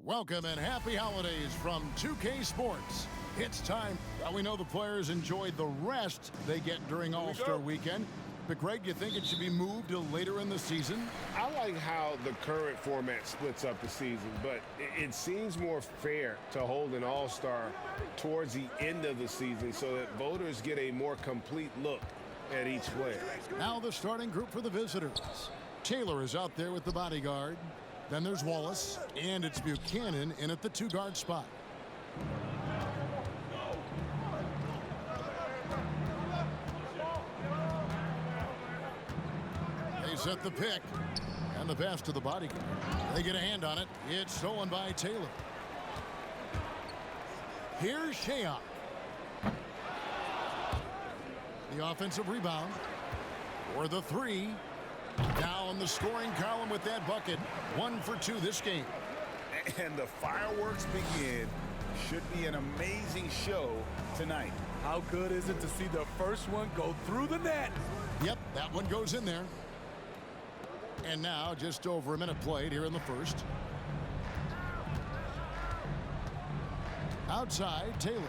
Welcome and happy holidays from 2K Sports. It's time. Well, we know the players enjoyed the rest they get during All-Star Weekend. But, Greg, you think it should be moved to later in the season? I like how the current format splits up the season, but it seems more fair to hold an All-Star towards the end of the season so that voters get a more complete look at each player. Now the starting group for the visitors. Taylor is out there with the bodyguard. Then there's Wallace, and it's Buchanan in at the two-guard spot. They set the pick, and the pass to the bodyguard. They get a hand on it. It's stolen by Taylor. Here's Shayok. The offensive rebound for the three. Now in the scoring column with that bucket. 1 for 2 this game. And the fireworks begin. Should be an amazing show tonight. How good is it to see the first one go through the net? Yep, that one goes in there. And now just over a minute played here in the first. Outside, Taylor.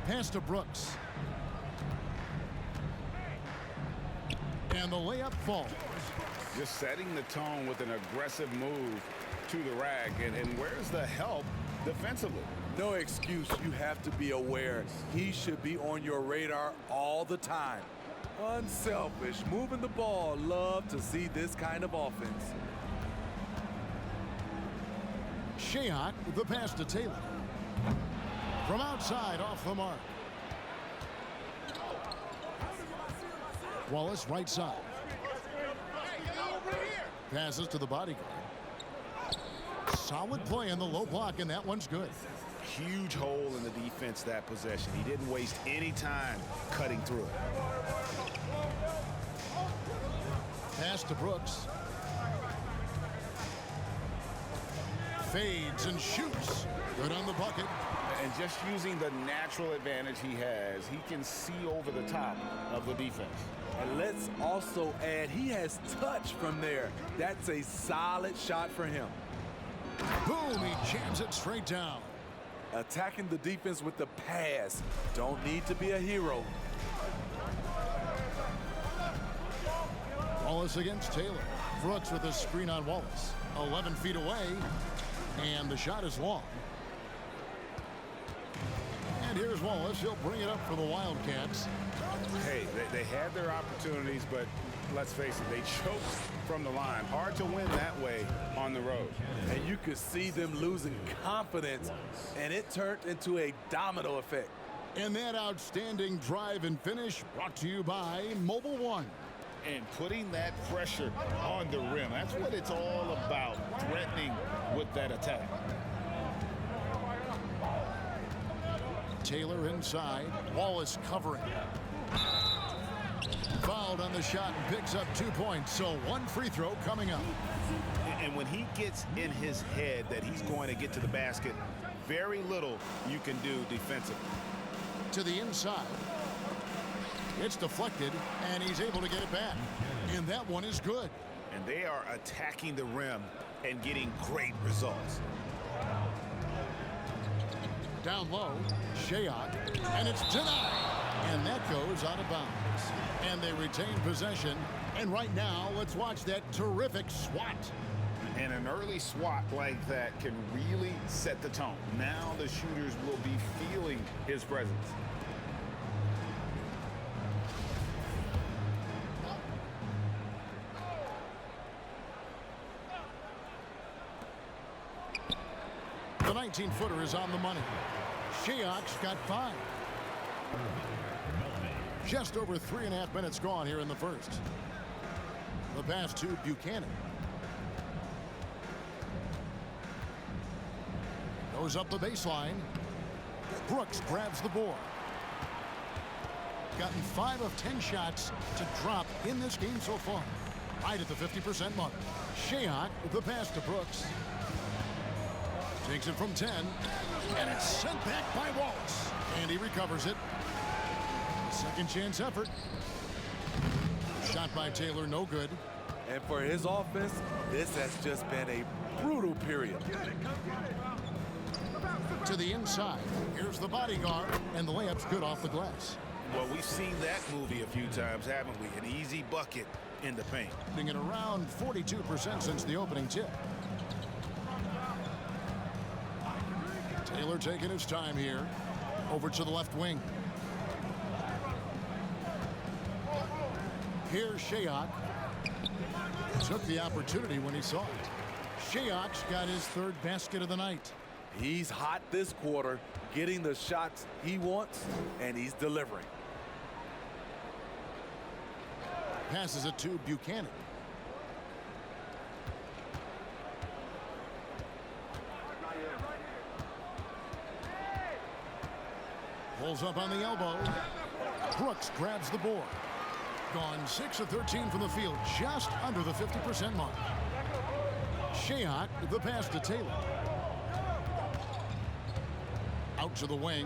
Pass to Brooks. And the layup falls. Just setting the tone with an aggressive move to the rack. And where's the help defensively? No excuse. You have to be aware. He should be on your radar all the time. Unselfish, moving the ball. Love to see this kind of offense. Shayok with the pass to Taylor. From outside, off the mark. Wallace, right side. Passes to the bodyguard. Solid play in the low block, and that one's good. Huge hole in the defense that possession. He didn't waste any time cutting through it. Pass to Brooks. Fades and shoots. Good on the bucket. And just using the natural advantage he has, he can see over the top of the defense. And let's also add, he has touch from there. That's a solid shot for him. Boom, he jams it straight down. Attacking the defense with the pass. Don't need to be a hero. Wallace against Taylor. Brooks with a screen on Wallace. 11 feet away, and the shot is long. And here's Wallace. He'll bring it up for the Wildcats. Hey, they had their opportunities, but let's face it, they choked from the line. Hard to win that way on the road. And you could see them losing confidence, and it turned into a domino effect. And that outstanding drive and finish brought to you by Mobile One. And putting that pressure on the rim. That's what it's all about, threatening with that attack. Taylor inside. Wallace covering. Fouled on the shot and picks up 2 points. So one free throw coming up. And when he gets in his head that he's going to get to the basket, very little you can do defensively. To the inside. It's deflected, and he's able to get it back. And that one is good. And they are attacking the rim and getting great results. Down low, Shayok, and it's denied. And that goes out of bounds. And they retain possession. And right now, let's watch that terrific swat. And an early swat like that can really set the tone. Now the shooters will be feeling his presence. The 19-footer is on the money. Shayok's got 5. Just over 3.5 minutes gone here in the first. The pass to Buchanan. Goes up the baseline. Brooks grabs the board. Gotten 5 of 10 shots to drop in this game so far. Right at the 50% mark. Shayok with the pass to Brooks. Takes it from 10, and it's sent back by Wallace. And he recovers it. Second chance effort. Shot by Taylor, no good. And for his offense, this has just been a brutal period. To the inside. Here's the bodyguard, and the layup's good off the glass. Well, we've seen that movie a few times, haven't we? An easy bucket in the paint. Putting it around 42% since the opening tip. Taylor taking his time here. Over to the left wing. Here's Shayok. Took the opportunity when he saw it. Shayok's got his third basket of the night. He's hot this quarter, getting the shots he wants, and he's delivering. Passes it to Buchanan. Pulls up on the elbow. Brooks grabs the board. Gone 6 of 13 from the field, just under the 50% mark. Shayok, the pass to Taylor. Out to the wing.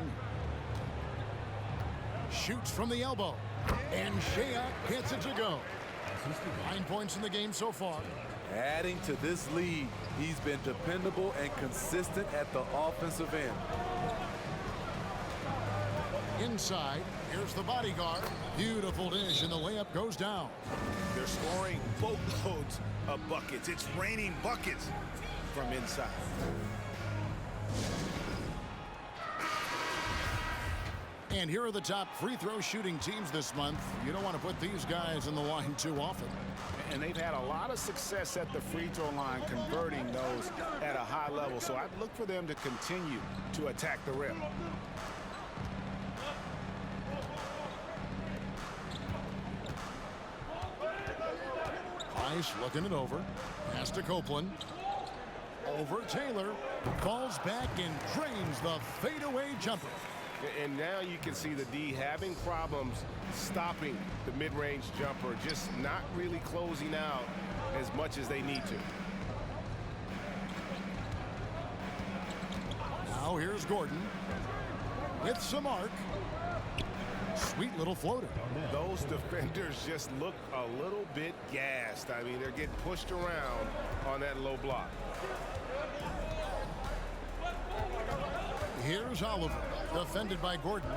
Shoots from the elbow. And Shayok gets it to go. 9 points in the game so far. Adding to this lead, he's been dependable and consistent at the offensive end. Inside, here's the bodyguard. Beautiful dish, and the layup goes down. They're scoring boatloads of buckets. It's raining buckets from inside. And here are the top free throw shooting teams this month. You don't want to put these guys in the line too often. And they've had a lot of success at the free throw line, converting those at a high level. So I'd look for them to continue to attack the rim. Nice, looking it over. Pass to Copeland. Over Taylor. Falls back and drains the fadeaway jumper. And now you can see the D having problems stopping the mid-range jumper, just not really closing out as much as they need to. Now here's Gordon with some arc. Sweet little floater. Those defenders just look a little bit gassed. I mean, they're getting pushed around on that low block. Here's Oliver, defended by Gordon.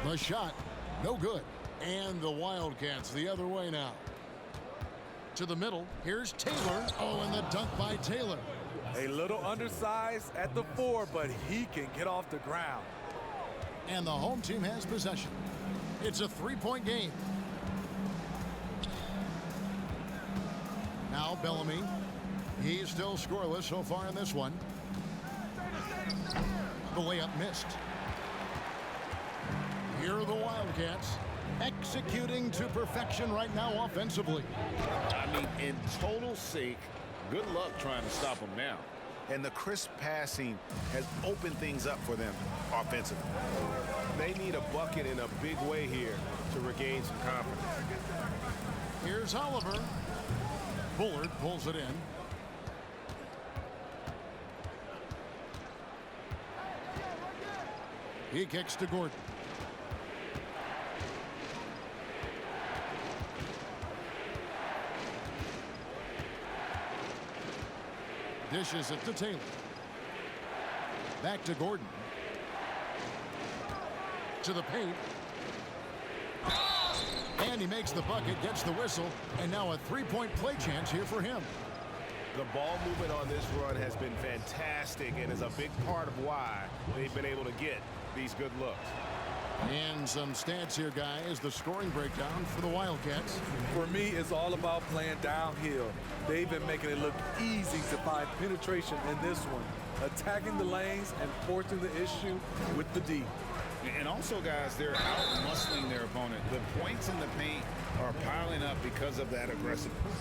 The shot, no good. And the Wildcats the other way now. To the middle, here's Taylor. Oh, and the dunk by Taylor. A little undersized at the 4, but he can get off the ground. And the home team has possession. It's a 3-point game. Now Bellamy. He's still scoreless so far in this one. The layup missed. Here are the Wildcats executing to perfection right now offensively. I mean, in total sync. Good luck trying to stop them now. And the crisp passing has opened things up for them offensively. They need a bucket in a big way here to regain some confidence. Here's Oliver. Bullard pulls it in. He kicks to Gordon. Dishes it to Taylor. Back to Gordon. To the paint. And he makes the bucket, gets the whistle, and now a three-point play chance here for him. The ball movement on this run has been fantastic and is a big part of why they've been able to get these good looks. And some stats here, guys. The scoring breakdown for the Wildcats. For me, it's all about playing downhill. They've been making it look easy to find penetration in this one, attacking the lanes and forcing the issue with the D. And also, guys, they're out-muscling their opponent. The points in the paint are piling up because of that aggressiveness.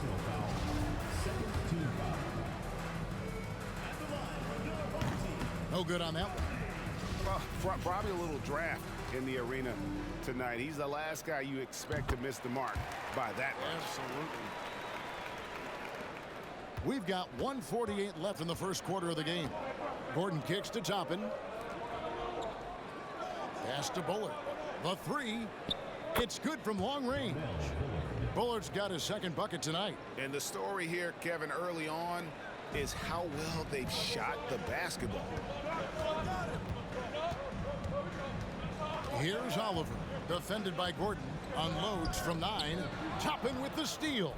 No good on that one. Well, probably a little draft in the arena tonight. He's the last guy you expect to miss the mark by that much. Absolutely. We've got 1:48 left in the first quarter of the game. Gordon kicks to Toppin. Pass to Bullard. The three. It's good from long range. Bullard's got his second bucket tonight. And the story here, Kevin, early on is how well they've shot the basketball. Here's Oliver, defended by Gordon. Unloads from 9. Toppin with the steal.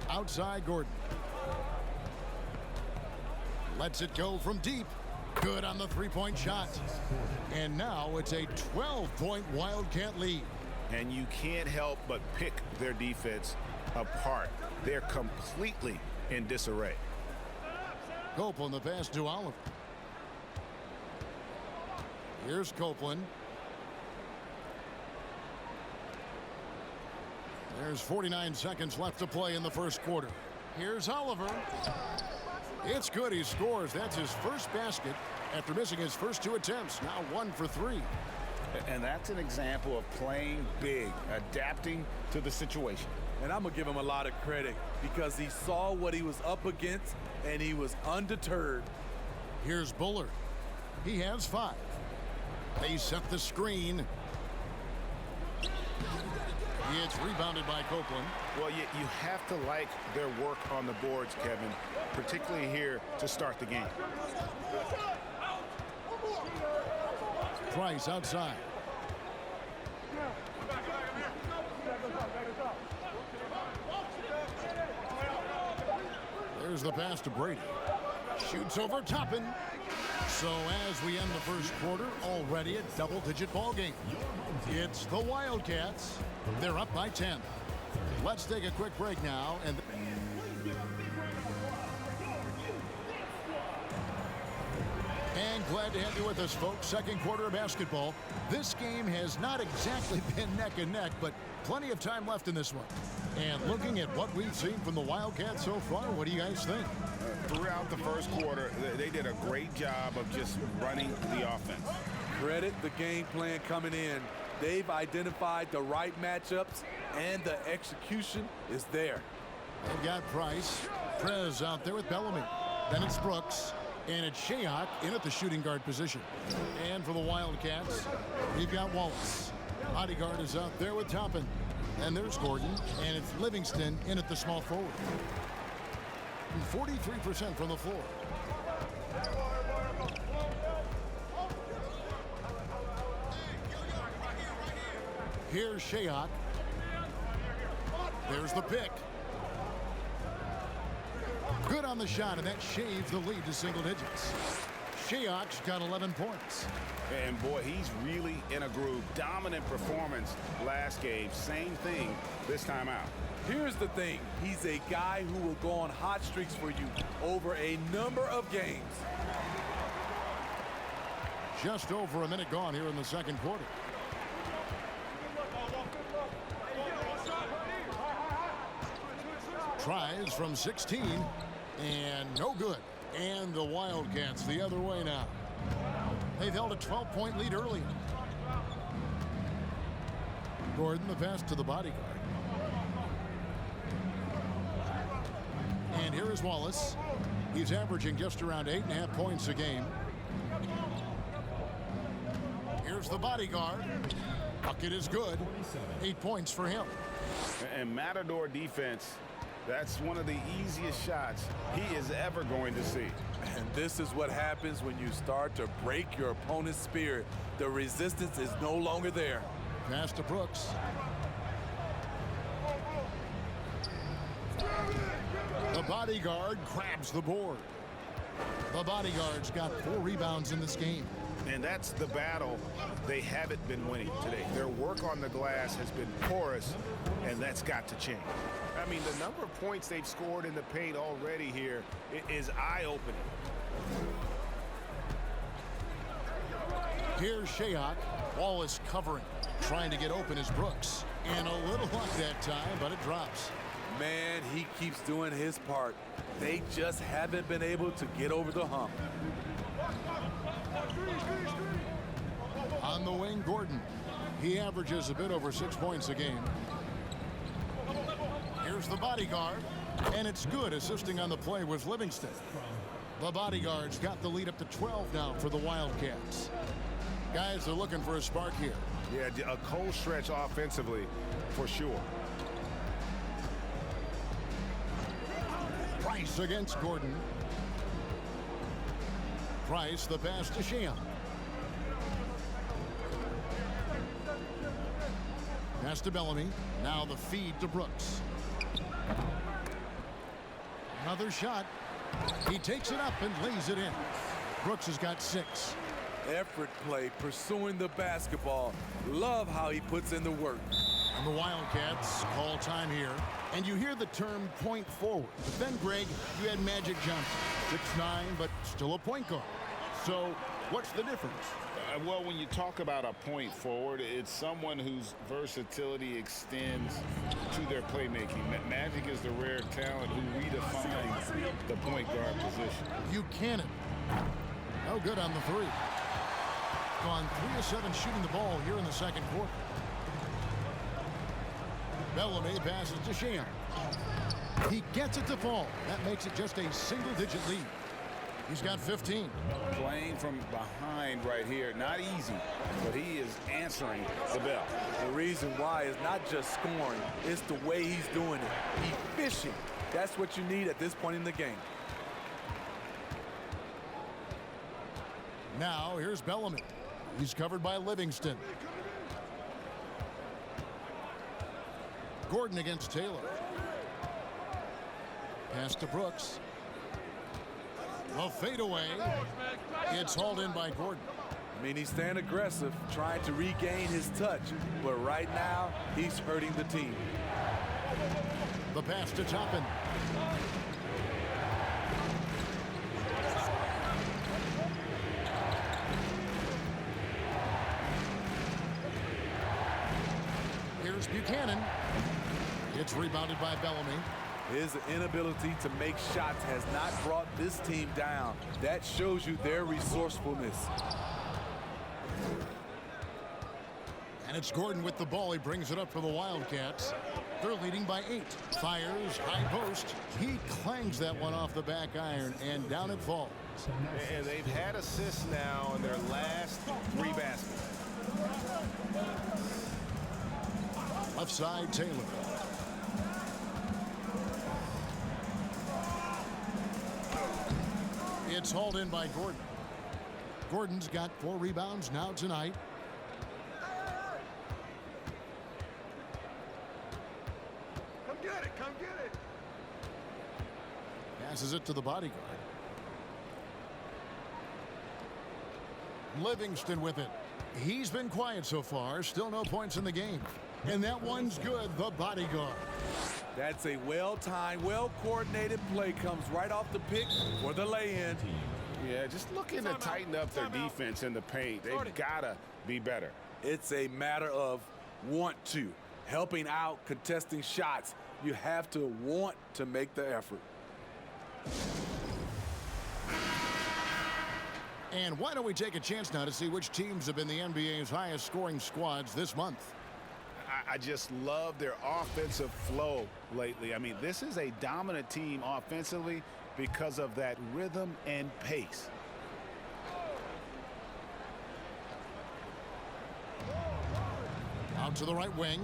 Outside Gordon. Lets it go from deep. Good on the three-point shot. And now it's a 12-point Wildcat lead. And you can't help but pick their defense apart. They're completely in disarray. Copeland the pass to Oliver. Here's Copeland. There's 49 seconds left to play in the first quarter. Here's Oliver. It's good. He scores. That's his first basket after missing his first 2 attempts. Now 1 for 3. And that's an example of playing big, adapting to the situation. And I'm going to give him a lot of credit because he saw what he was up against and he was undeterred. Here's Bullard. He has 5. They set the screen. It's rebounded by Copeland. Well, you have to like their work on the boards, Kevin, particularly here to start the game. Price outside. There's the pass to Brady. Shoots over Toppin. So as we end the first quarter, already a double-digit ball game. It's the Wildcats. They're up by 10. Let's take a quick break now. And glad to have you with us, folks. Second quarter of basketball. This game has not exactly been neck and neck, but plenty of time left in this one. And looking at what we've seen from the Wildcats so far, what do you guys think? Throughout the first quarter, they did a great job of just running the offense. Credit the game plan coming in. They've identified the right matchups, and the execution is there. They've got Price. Prez out there with Bellamy. Then it's Brooks. And it's Shayok in at the shooting guard position. And for the Wildcats, we've got Wallace. Bodyguard is out there with Toppin. And there's Gordon. And it's Livingston in at the small forward. 43% from the floor. Here's Shayok. There's the pick. Good on the shot, and that shaves the lead to single digits. Shayok's got 11 points. And boy, he's really in a groove. Dominant performance last game. Same thing this time out. Here's the thing. He's a guy who will go on hot streaks for you over a number of games. Just over a minute gone here in the second quarter. Tries from 16, and no good. And the Wildcats the other way now. They've held a 12-point lead early. Gordon the pass to the bodyguard. And here is Wallace. He's averaging just around 8.5 points a game. Here's the bodyguard. Bucket is good. 8 points for him. And Matador defense, that's one of the easiest shots he is ever going to see. And this is what happens when you start to break your opponent's spirit. The resistance is no longer there. Pass to Brooks. The bodyguard grabs the board. The bodyguard's got 4 rebounds in this game. And that's the battle they haven't been winning today. Their work on the glass has been porous, and that's got to change. I mean, the number of points they've scored in the paint already here is eye-opening. Here's Shayok. Wallace covering. Trying to get open is Brooks. And a little luck that time, but it drops. Man, he keeps doing his part. They just haven't been able to get over the hump. On the wing, Gordon. He averages a bit over 6 points a game. Here's the bodyguard. And it's good. Assisting on the play was Livingston. The Bodyguards got the lead up to 12 now for the Wildcats. Guys, they're looking for a spark here. Yeah, a cold stretch offensively for sure. Price against Gordon. Price, the pass to Sheehan. Pass to Bellamy. Now the feed to Brooks. Another shot. He takes it up and lays it in. Brooks has got 6. Effort play, pursuing the basketball. Love how he puts in the work. And the Wildcats call time here. And you hear the term point forward. But then, Greg, you had Magic Johnson. 6'9", but still a point guard. So what's the difference? Well, when you talk about a point forward, it's someone whose versatility extends to their playmaking. Magic is the rare talent who redefines the point guard position. Buchanan. No good on the 3. Gone 3 of 7 shooting the ball here in the second quarter. Bellamy passes to Sheehan. He gets it to fall. That makes it just a single-digit lead. He's got 15. Playing from behind right here, not easy, but he is answering the bell. The reason why is not just scoring, it's the way he's doing it. He's fishing. That's what you need at this point in the game. Now here's Bellamy. He's covered by Livingston. Gordon against Taylor. Pass to Brooks. A fadeaway. It's hauled in by Gordon. I mean, he's staying aggressive, trying to regain his touch. But right now, he's hurting the team. The pass to Toppin. Here's Buchanan. It's rebounded by Bellamy. His inability to make shots has not brought this team down. That shows you their resourcefulness. And it's Gordon with the ball. He brings it up for the Wildcats. They're leading by 8. Fires, high post. He clangs that one off the back iron, and down it falls. And they've had assists now in their last 3 baskets. Left side, Taylor. It's hauled in by Gordon. Gordon's got 4 rebounds now tonight. Come get it, come get it. Passes it to the Bodyguard. Livingston with it. He's been quiet so far. Still no points in the game. And that one's good, the Bodyguard. That's a well-timed, well-coordinated play. Comes right off the pick for the lay-in. Yeah, just looking to tighten up their defense in the paint. They've got to be better. It's a matter of want to. Helping out, contesting shots. You have to want to make the effort. And why don't we take a chance now to see which teams have been the NBA's highest scoring squads this month. I just love their offensive flow lately. I mean, this is a dominant team offensively because of that rhythm and pace. Out to the right wing.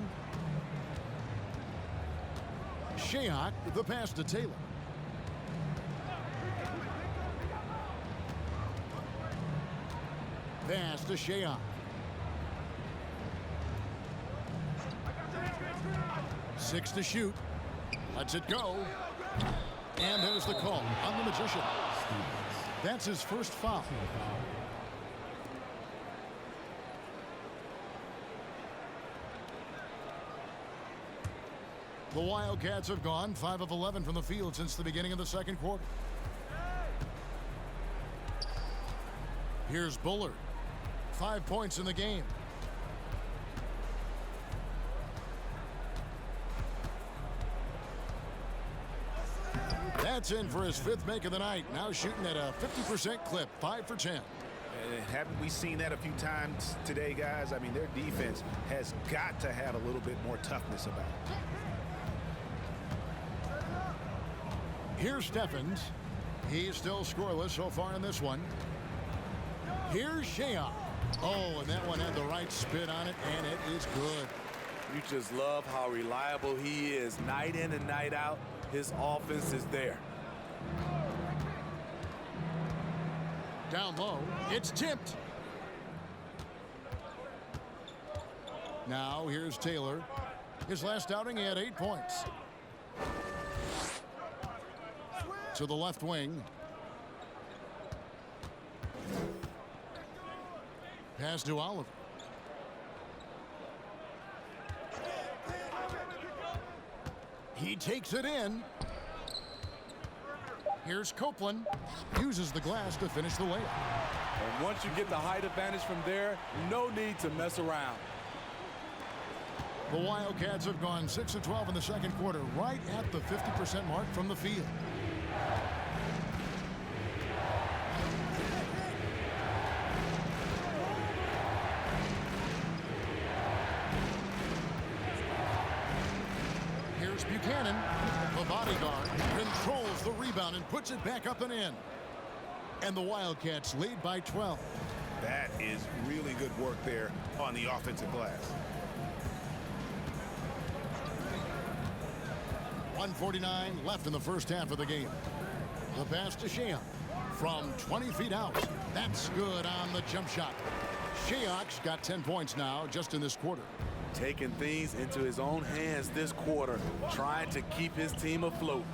Shayok, the pass to Taylor. Pass to Shayok. 6 to shoot. Lets it go. And there's the call on the Magician. That's his first foul. The Wildcats have gone 5 of 11 from the field since the beginning of the second quarter. Here's Bullard. 5 points in the game. That's in for his 5th make of the night. Now shooting at a 50% clip, 5 for 10. Haven't we seen that a few times today, guys? I mean, their defense has got to have a little bit more toughness about it. Here's Steffens. He's still scoreless so far in this one. Here's Shayok. Oh, and that one had the right spin on it, and it is good. You just love how reliable he is. Night in and night out, his offense is there. Down low, it's tipped. Now here's Taylor. His last outing, he had 8 points. To the left wing. Pass to Oliver. He takes it in. Here's Copeland. Uses the glass to finish the layup. And once you get the height advantage from there, no need to mess around. The Wildcats have gone 6 of 12 in the second quarter, right at the 50% mark from the field. Here's Buchanan. The bodyguard controls the rebound and puts it back up and in. And the Wildcats lead by 12. That is really good work there on the offensive glass. 1:49 left in the first half of the game. The pass to Shayok from 20 feet out. That's good on the jump shot. Shayok's got 10 points now just in this quarter. Taking things into his own hands this quarter, trying to keep his team afloat.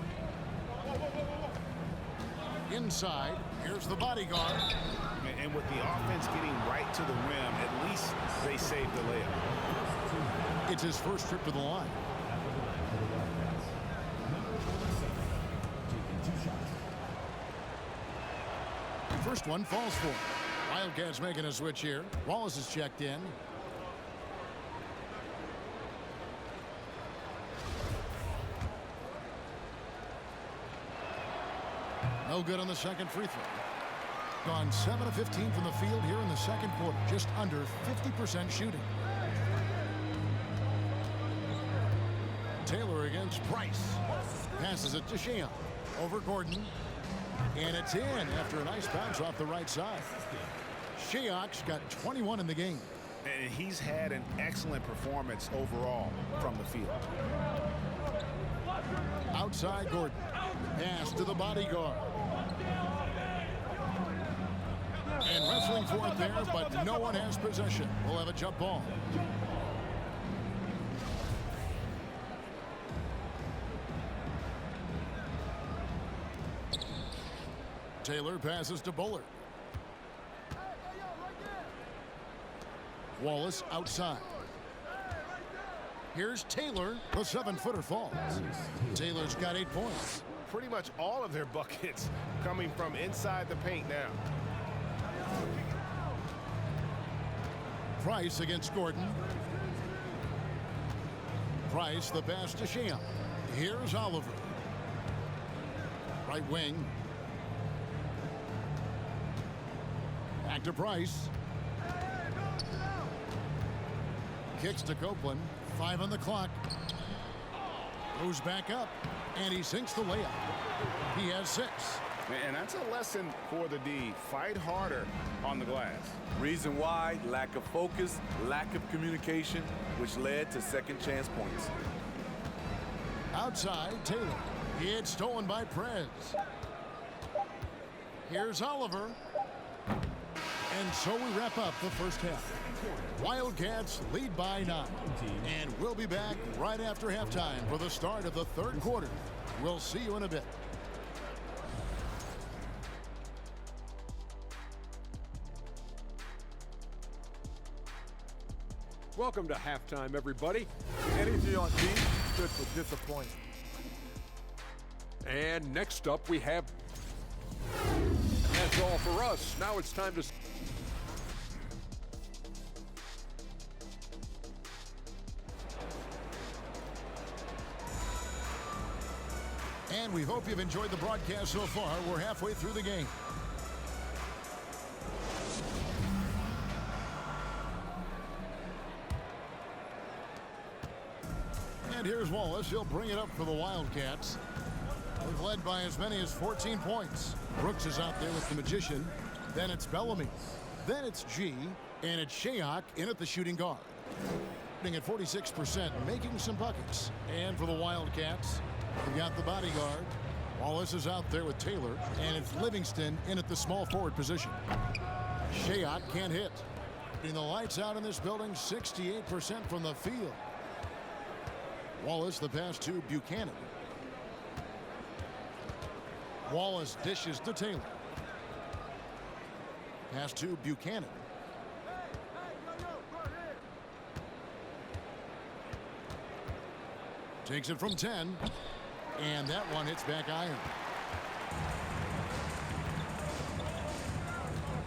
Inside, here's the bodyguard. And with the offense getting right to the rim, at least they saved the layup. It's his first trip to the line. First one falls for him. Wildcats making a switch here. Wallace is checked in. No good on the second free throw. Gone 7 of 15 from the field here in the second quarter. Just under 50% shooting. Taylor against Price. Passes it to Shayok. Over Gordon. And it's in after a nice bounce off the right side. Shayok's got 21 in the game. And he's had an excellent performance overall from the field. Outside Gordon. Pass to the bodyguard. And wrestling for it there, but no one has possession. We'll have a jump ball. Taylor passes to Bullard. Wallace outside. Here's Taylor. The 7-footer falls. Taylor's got 8 points. Pretty much all of their buckets coming from inside the paint now. Price against Gordon. Price, the pass to Shayok. Here's Oliver. Right wing. Back to Price. Kicks to Copeland. 5 on the clock. Goes back up. And he sinks the layup. He has 6. And that's a lesson for the D. Fight harder on the glass. Reason why: lack of focus, lack of communication, which led to second chance points. Outside, Taylor. It's stolen by Prez. Here's Oliver. And so we wrap up the first half. Wildcats lead by 9. And we'll be back right after halftime for the start of the third quarter. We'll see you in a bit. Welcome to halftime, everybody. Energy on D stood for disappointment. And next up, we have... That's all for us. Now it's time to... And we hope you've enjoyed the broadcast so far. We're halfway through the game. And here's Wallace. He'll bring it up for the Wildcats. They've led by as many as 14 points. Brooks is out there with the magician. Then it's Bellamy. Then it's G. And it's Shayok in at the shooting guard. At 46%, making some buckets. And for the Wildcats, we got the bodyguard. Wallace is out there with Taylor. And it's Livingston in at the small forward position. Shayok can't hit. The lights out in this building, 68% from the field. Wallace, the pass to Buchanan. Wallace dishes to Taylor. Pass to Buchanan. Takes it from 10. And that one hits back iron.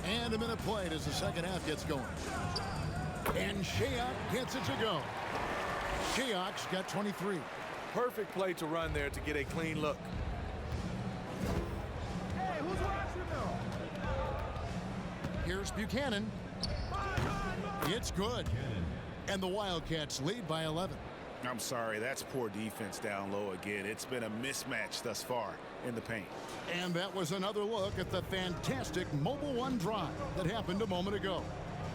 And a minute played as the second half gets going. And Shayok gets it to go. Shayok's got 23. Perfect play to run there to get a clean look. Hey, who's watching now? Here's Buchanan. It's good. And the Wildcats lead by 11. I'm sorry, that's poor defense down low again. It's been a mismatch thus far in the paint. And that was another look at the fantastic Mobile One drive that happened a moment ago.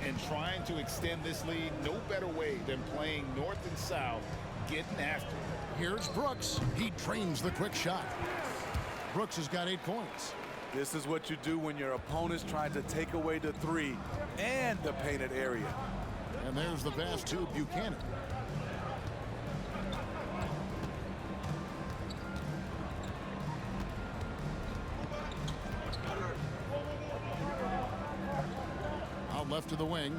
And trying to extend this lead, no better way than playing north and south, getting after it. Here's Brooks. He trains the quick shot. Brooks has got 8 points. This is what you do when your opponent's trying to take away the three and the painted area. And there's the pass to Buchanan. Out left to the wing.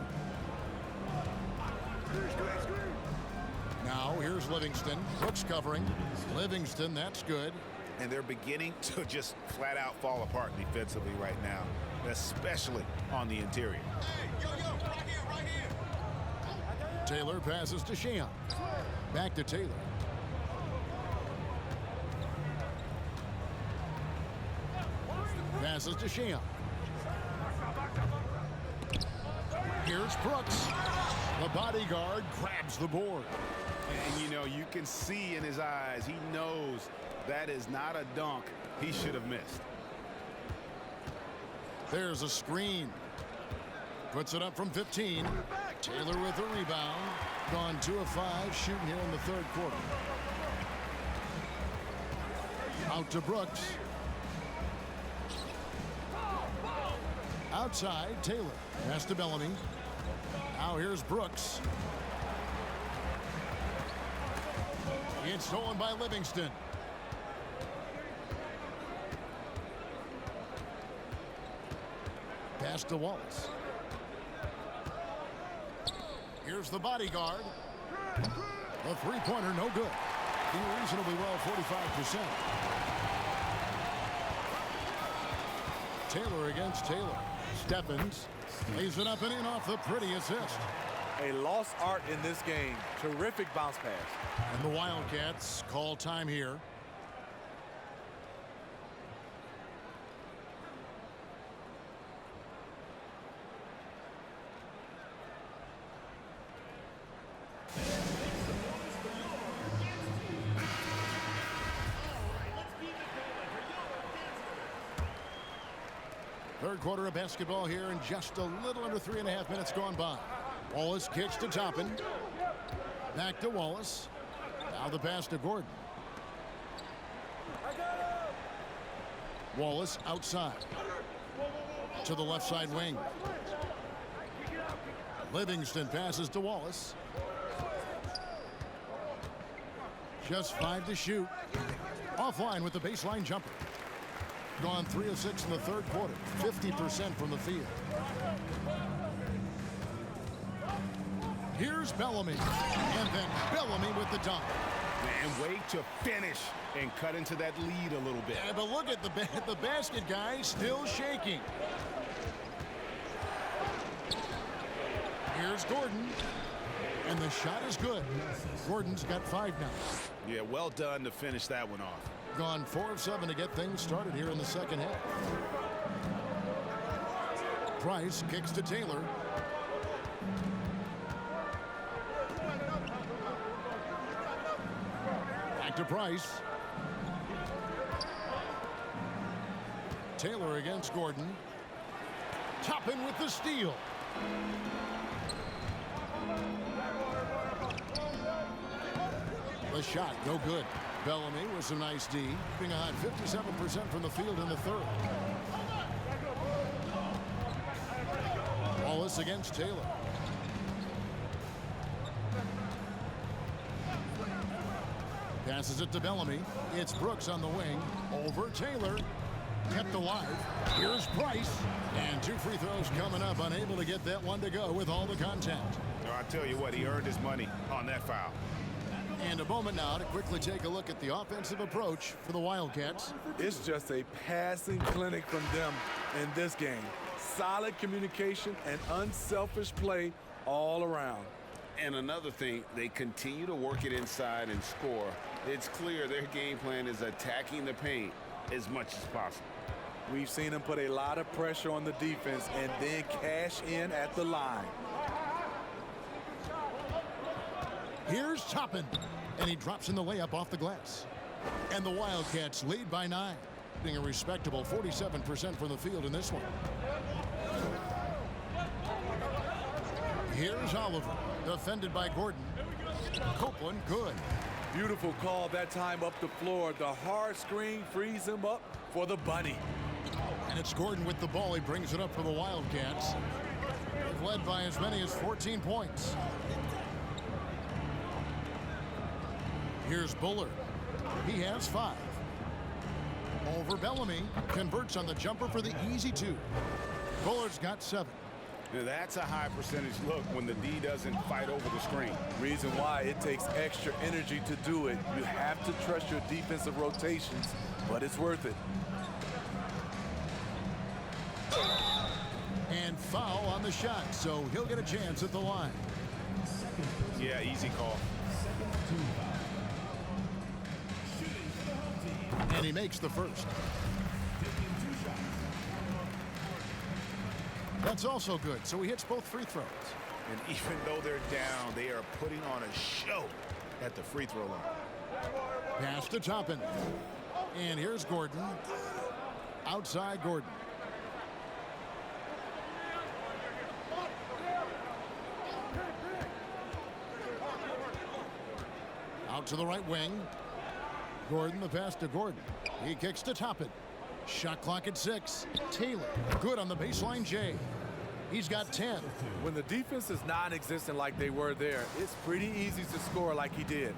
Now here's Livingston. Brooks covering. Livingston, that's good. And they're beginning to just flat out fall apart defensively right now, especially on the interior. Right here. Taylor passes to Shayok. Back to Taylor. Passes to Shayok. Here's Brooks. The bodyguard grabs the board. And you know, you can see in his eyes, he knows that is not a dunk he should have missed. There's a screen. Puts it up from 15. Taylor with a rebound. Gone 2 of 5 shooting here in the third quarter. Out to Brooks. Outside, Taylor. Pass to Bellamy. Now here's Brooks. It's stolen by Livingston. Pass to Wallace. Here's the bodyguard. The three-pointer, no good. Doing reasonably well, 45%. Taylor against Taylor. Stephens lays it up and in off the pretty assist. A lost art in this game. Terrific bounce pass. And the Wildcats call time here. Third quarter of basketball here, and just a little under 3.5 minutes gone by. Wallace kicks to Toppin. Back to Wallace. Now the pass to Gordon. Wallace outside. To the left side wing. Livingston passes to Wallace. Just 5 to shoot. Offline with the baseline jumper. Gone 3 of 6 in the third quarter. 50% from the field. Here's Bellamy. And then Bellamy with the dunk. And wait to finish and cut into that lead a little bit. Yeah, but look at the basket guy still shaking. Here's Gordon. And the shot is good. Gordon's got 5 now. Yeah, well done to finish that one off. Gone 4 of 7 to get things started here in the second half. Price kicks to Taylor. Back to Price. Taylor against Gordon. Toppin with the steal. The shot, no good. Bellamy with some nice D, being a hot 57% from the field in the third. Wallace against Taylor. Passes it to Bellamy. It's Brooks on the wing. Over Taylor. Kept alive. Here's Price. And 2 free throws coming up. Unable to get that one to go with all the contact. I tell you what, he earned his money on that foul. And a moment now to quickly take a look at the offensive approach for the Wildcats. It's just a passing clinic from them in this game. Solid communication and unselfish play all around. And another thing, they continue to work it inside and score. It's clear their game plan is attacking the paint as much as possible. We've seen them put a lot of pressure on the defense and then cash in at the line. Here's Toppin, and he drops in the layup off the glass. And the Wildcats lead by 9, being a respectable 47% from the field in this one. Here's Oliver, defended by Gordon. Copeland, good. Beautiful call that time up the floor. The hard screen frees him up for the bunny. And it's Gordon with the ball. He brings it up for the Wildcats. They've led by as many as 14 points. Here's Bullard. He has 5. Over Bellamy. Converts on the jumper for the easy 2. Bullard's got 7. Now that's a high percentage look when the D doesn't fight over the screen. Reason why it takes extra energy to do it. You have to trust your defensive rotations, but it's worth it. And foul on the shot, so he'll get a chance at the line. Yeah, easy call. And he makes the first. That's also good, so he hits both free throws. And even though they're down, they are putting on a show at the free throw line. Pass to Toppin. And here's Gordon. Outside Gordon. Out to the right wing. Gordon, the pass to Gordon. He kicks to Toppin. Shot clock at 6. Taylor, good on the baseline J. He's got 10. When the defense is non-existent like they were there, it's pretty easy to score like he did.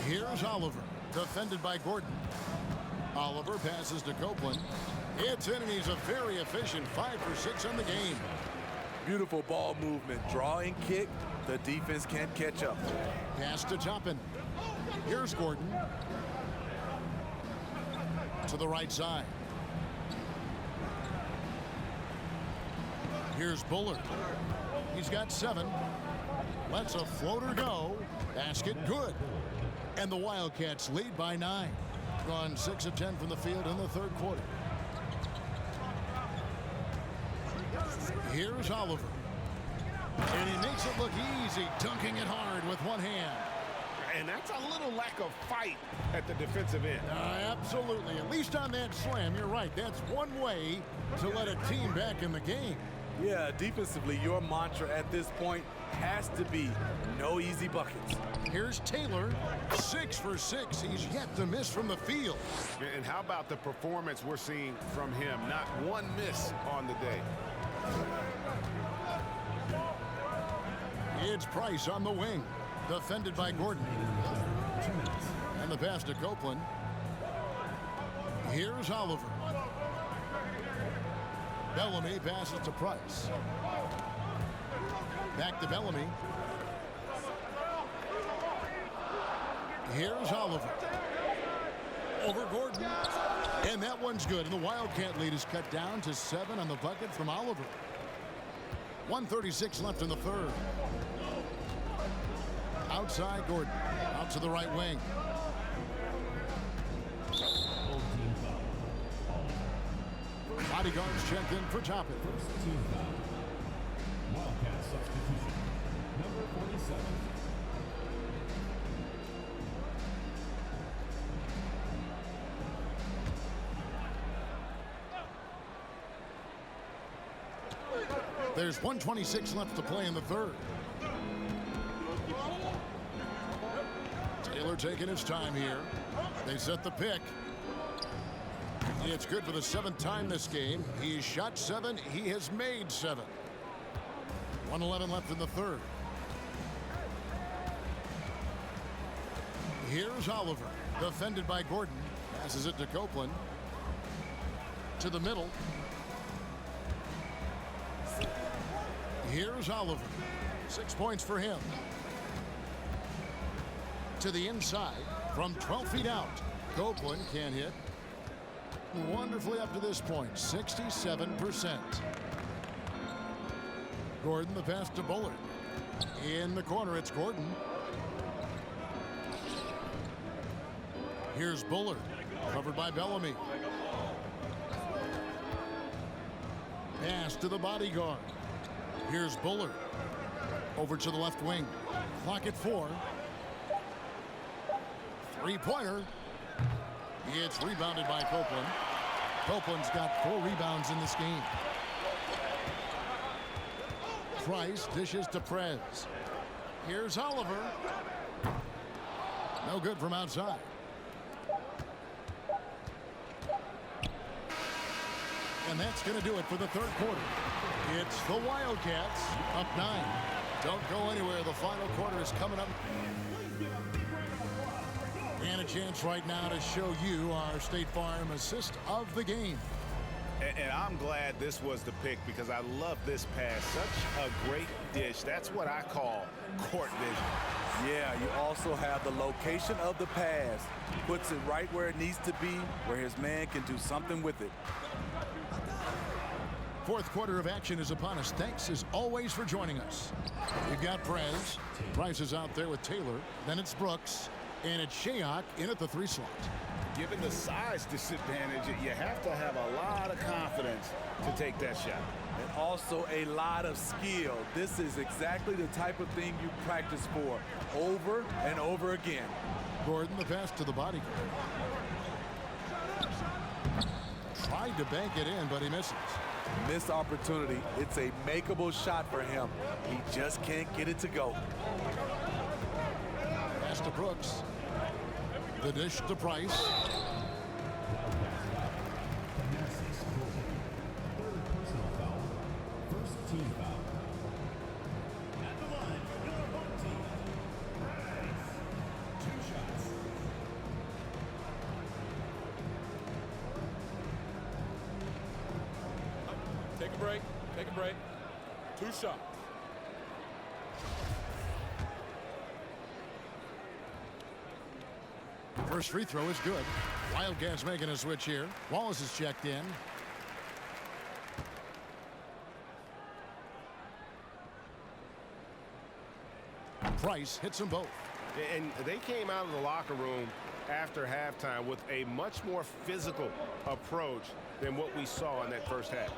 Here's Oliver, defended by Gordon. Oliver passes to Copeland. It's in, and he's a very efficient 5 for 6 on the game. Beautiful ball movement. Draw and kick. The defense can't catch up. Pass to Toppin. Here's Gordon. To the right side. Here's Bullard. He's got 7. Lets a floater go. Basket good. And the Wildcats lead by 9. Gone 6 of 10 from the field in the third quarter. Here's Oliver. And he makes it look easy, dunking it hard with one hand. And that's a little lack of fight at the defensive end. Absolutely. At least on that slam, you're right. That's one way to let a team back in the game. Yeah, defensively, your mantra at this point has to be no easy buckets. Here's Taylor, 6 for 6. He's yet to miss from the field. And how about the performance we're seeing from him? Not one miss on the day. It's Price on the wing, defended by Gordon. And the pass to Copeland. Here's Oliver. Bellamy passes to Price. Back to Bellamy. Here's Oliver. Over Gordon. And that one's good. And the Wildcat lead is cut down to 7 on the bucket from Oliver. 1:36 left in the third. Outside Gordon. Out to the right wing. Bodyguards checked in for Toppin. Wildcat substitution. Number 47. There's 1:26 left to play in the third. Taylor taking his time here. They set the pick. It's good for the 7th time this game. He's shot 7. He has made 7. 1:11 left in the third. Here's Oliver, defended by Gordon. Passes it to Copeland. To the middle. Here's Oliver. 6 points for him. To the inside from 12 feet out. Copeland can't hit. Wonderfully up to this point, 67%. Gordon, the pass to Bullard. In the corner, it's Gordon. Here's Bullard, covered by Bellamy. Pass to the bodyguard. Here's Bullard. Over to the left wing. Clock at 4. Three-pointer. It's rebounded by Copeland. Copeland's got 4 rebounds in this game. Price dishes to Prez. Here's Oliver. No good from outside. And that's going to do it for the third quarter. It's the Wildcats up 9. Don't go anywhere. The final quarter is coming up. And a chance right now to show you our State Farm assist of the game. And I'm glad this was the pick because I love this pass. Such a great dish. That's what I call court vision. Yeah, you also have the location of the pass. Puts it right where it needs to be, where his man can do something with it. Fourth quarter of action is upon us. Thanks as always for joining us. We've got Prez. Price is out there with Taylor. Then it's Brooks. And it's Shayok in at the 3 slot. Given the size disadvantage, you have to have a lot of confidence to take that shot. And also a lot of skill. This is exactly the type of thing you practice for over and over again. Gordon, the pass to the bodyguard. Tried to bank it in, but he misses. Missed opportunity. It's a makeable shot for him. He just can't get it to go. Pass to Brooks. The dish to Price. Third personal foul. First team foul. At the line, number 14. Price. 2 shots. Take a break. Take a break. 2 shots. First free throw is good. Wildcats making a switch here. Wallace is checked in. Price hits them both. And they came out of the locker room after halftime with a much more physical approach than what we saw in that first half.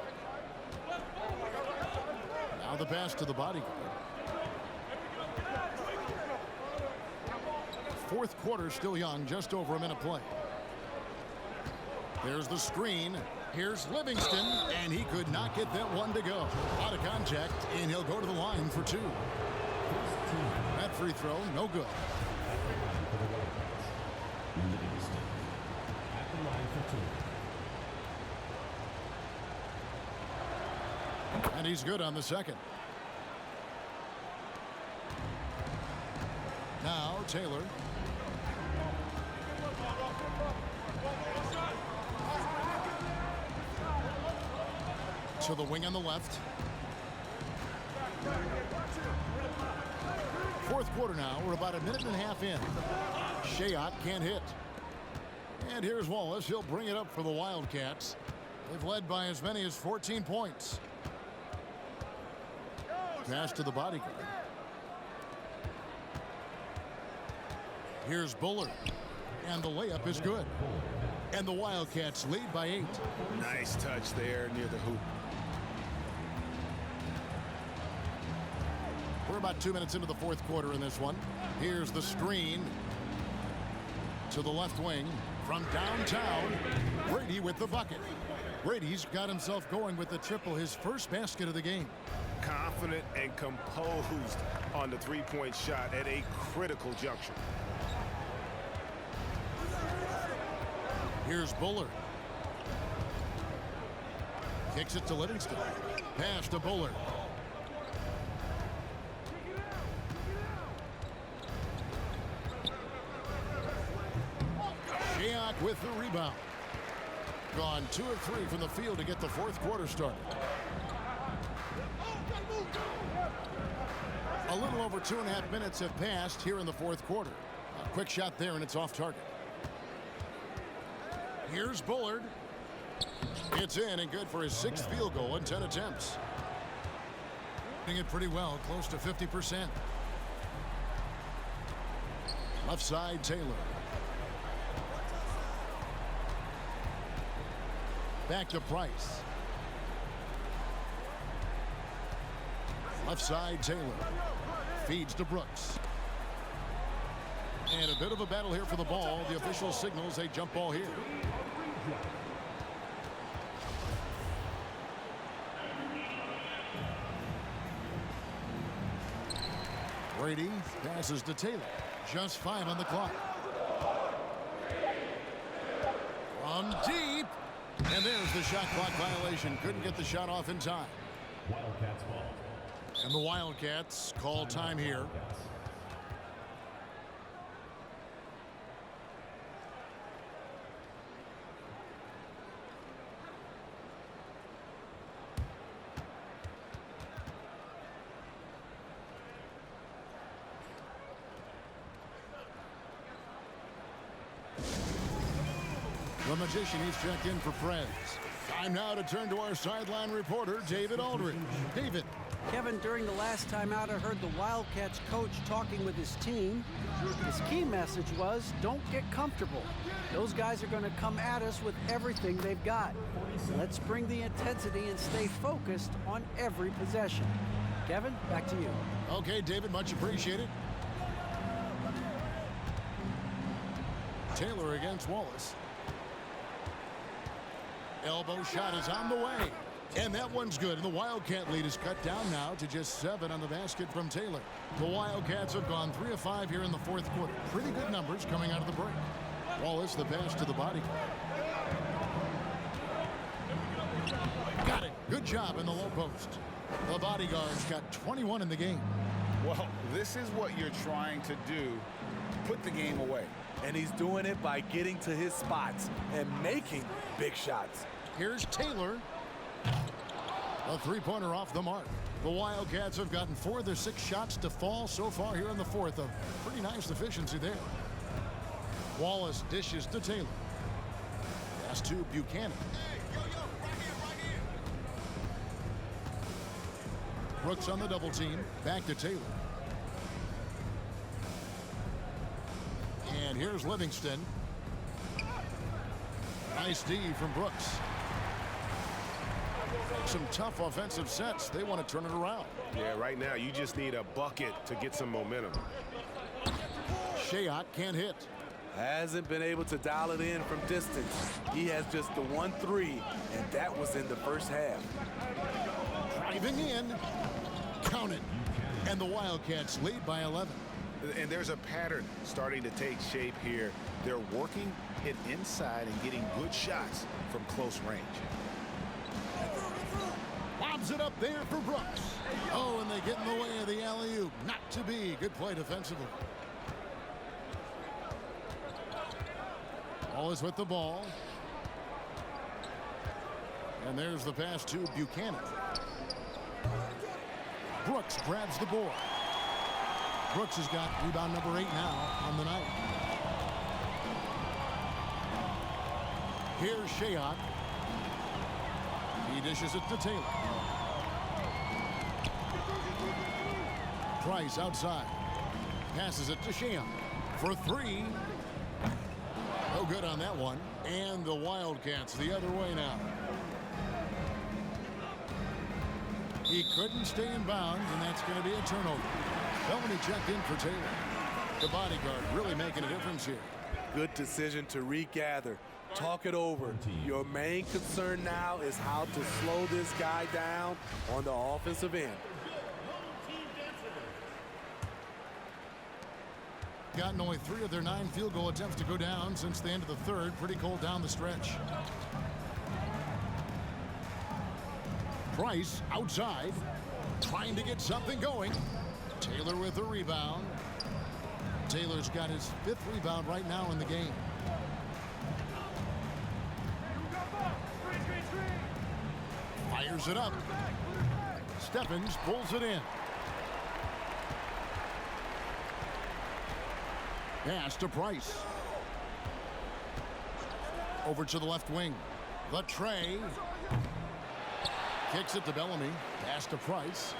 Now the pass to the bodyguard. Fourth quarter still young, just over a minute play. There's the screen. Here's Livingston, and he could not get that one to go. Out of contact, and he'll go to the line for 2. That free throw, no good. Livingston at the line for 2. And he's good on the second. Now Taylor. To the wing on the left. Fourth quarter now. We're about a minute and a half in. Shayok can't hit. And here's Wallace. He'll bring it up for the Wildcats. They've led by as many as 14 points. Pass to the bodyguard. Here's Bullard. And the layup is good. And the Wildcats lead by 8. Nice touch there near the hoop. We're about 2 minutes into the fourth quarter in this one. Here's the screen. To the left wing. From downtown, Brady with the bucket. Brady's got himself going with the triple, his first basket of the game. Confident and composed on the three-point shot at a critical juncture. Here's Bullard. Kicks it to Livingston. Pass to Bullard. Shayok with the rebound. Gone 2 of 3 from the field to get the fourth quarter started. A little over 2.5 minutes have passed here in the fourth quarter. A quick shot there, and it's off target. Here's Bullard. It's in and good for his 6th field goal in 10 attempts. Doing it pretty well, close to 50%. Left side, Taylor. Back to Price. Left side, Taylor. Feeds to Brooks. And a bit of a battle here for the ball. The official signals a jump ball here. Brady passes to Taylor. Just 5 on the clock. From deep. And there's the shot clock violation. Couldn't get the shot off in time. Wildcats ball. And the Wildcats call time here. The magician is checked in for Prez. Time now to turn to our sideline reporter, David Aldridge. David. Kevin, during the last time out, I heard the Wildcats coach talking with his team. His key message was, don't get comfortable. Those guys are going to come at us with everything they've got. Let's bring the intensity and stay focused on every possession. Kevin, back to you. Okay, David, much appreciated. Taylor against Wallace. Elbow shot is on the way. And that one's good. And the Wildcat lead is cut down now to just 7 on the basket from Taylor. The Wildcats have gone 3 of 5 here in the fourth quarter. Pretty good numbers coming out of the break. Wallace, the pass to the body. Got it. Good job in the low post. The bodyguard's got 21 in the game. Well, this is what you're trying to do. Put the game away. And he's doing it by getting to his spots and making big shots. Here's Taylor. A three-pointer off the mark. The Wildcats have gotten 4 of their 6 shots to fall so far here in the fourth. A pretty nice efficiency there. Wallace dishes to Taylor. Pass to Buchanan. Brooks on the double team. Back to Taylor. And here's Livingston. Nice D from Brooks. Some tough offensive sets. They want to turn it around. Yeah, right now you just need a bucket to get some momentum. Shayok can't hit. Hasn't been able to dial it in from distance. He has just the 1 3, and that was in the first half. Driving in. Count it. And the Wildcats lead by 11. And there's a pattern starting to take shape here. They're working it inside and getting good shots from close range. Lobs it up there for Brooks. Oh, and they get in the way of the alley-oop. Not to be. Good play defensively. Wallace with the ball. And there's the pass to Buchanan. Brooks grabs the board. Brooks has got rebound number 8 now on the night. Here's Shayok. He dishes it to Taylor. Price outside. Passes it to Shayok for 3. No good on that one. And the Wildcats the other way now. He couldn't stay in bounds, and that's going to be a turnover. Felony checked in for Taylor. The bodyguard really making a difference here. Good decision to regather. Talk it over. Your main concern now is how to slow this guy down on the offensive end. Gotten only 3 of their 9 field goal attempts to go down since the end of the third. Pretty cold down the stretch. Price outside, trying to get something going. Taylor with a rebound. Taylor's got his 5th rebound right now in the game. Fires it up. Stephens pulls it in. Pass to Price. Over to the left wing. The tray. Kicks it to Bellamy. Pass to Price.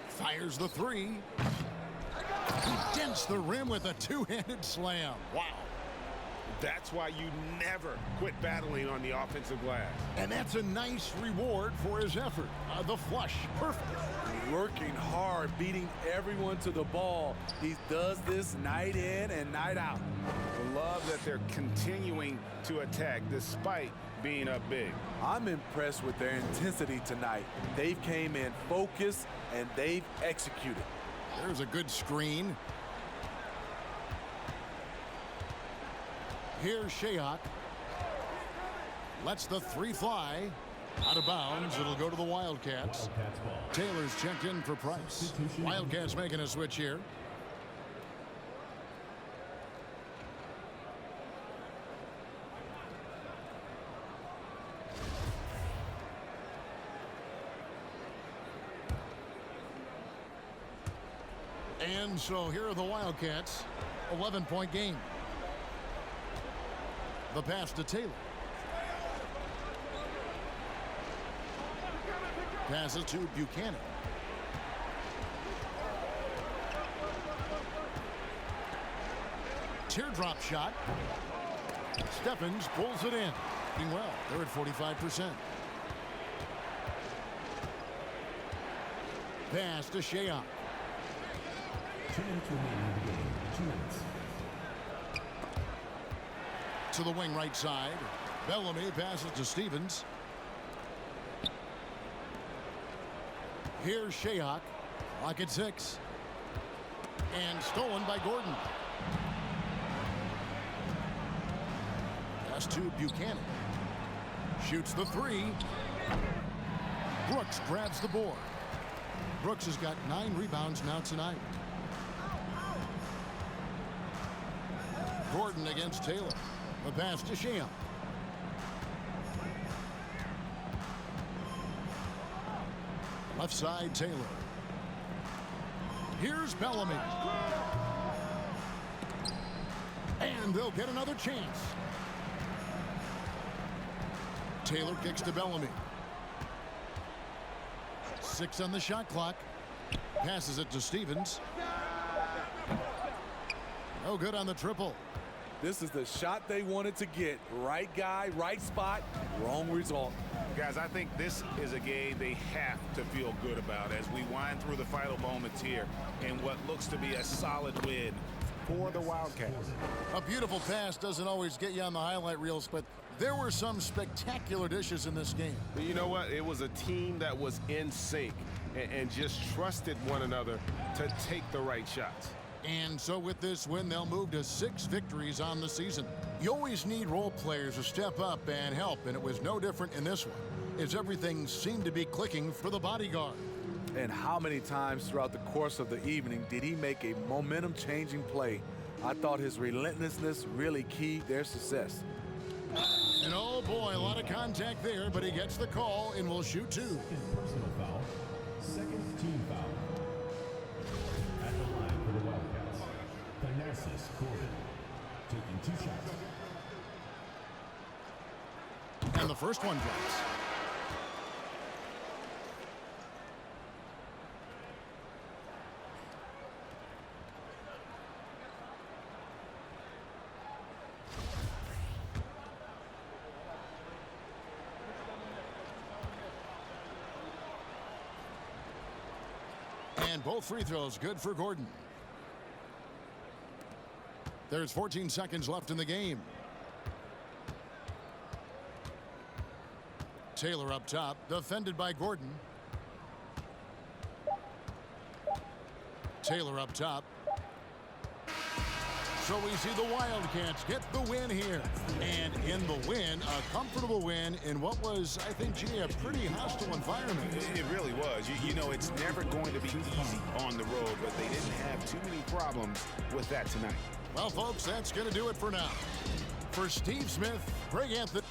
Fires the 3. He dents the rim with a 2-handed slam. Wow. That's why you never quit battling on the offensive glass. And that's a nice reward for his effort. The flush. Perfect. Working hard, beating everyone to the ball. He does this night in and night out. Love that they're continuing to attack despite being up big. I'm impressed with their intensity tonight. They've came in focused and they've executed. There's a good screen. Here's Shayok. Lets the 3 fly. Out of bounds. It'll go to the Wildcats. Taylor's checked in for Price. Wildcats making a switch here. And so here are the Wildcats. 11-point game. The pass to Taylor. Passes to Buchanan. Teardrop shot. Stephens pulls it in. Doing well. They're at 45%. Pass to Shayok. 2 minutes remaining in the game. 2 minutes. To the wing right side. Bellamy passes to Stevens. Here's Shayok. Clock at 6. And stolen by Gordon. Pass to Buchanan. Shoots the 3. Brooks grabs the board. Brooks has got 9 rebounds now tonight. Gordon against Taylor. The pass to Shayok. Left side, Taylor. Here's Bellamy. And they'll get another chance. Taylor kicks to Bellamy. 6 on the shot clock. Passes it to Stevens. No good on the triple. This is the shot they wanted to get. Right guy, right spot, wrong result. Guys, I think this is a game they have to feel good about as we wind through the final moments here in what looks to be a solid win for the Wildcats. A beautiful pass doesn't always get you on the highlight reels, but there were some spectacular dishes in this game. You know what? It was a team that was in sync and just trusted one another to take the right shots. And so with this win, they'll move to 6 victories on the season. You always need role players to step up and help, and it was no different in this one, as everything seemed to be clicking for the bodyguard. And how many times throughout the course of the evening did he make a momentum-changing play? I thought his relentlessness really keyed their success. And oh boy, a lot of contact there, but he gets the call and will shoot 2. Second personal foul. Second team foul. At the line for the Wildcats, Thanasis Gordon, taking 2 shots. And the first one drops. And both free throws good for Gordon. There's 14 seconds left in the game. Taylor up top, defended by Gordon. Taylor up top. So we see the Wildcats get the win here. And in the win, a comfortable win in what was, I think, G, a pretty hostile environment. It really was. You know, it's never going to be easy on the road, but they didn't have too many problems with that tonight. Well, folks, that's going to do it for now. For Steve Smith, Greg Anthony.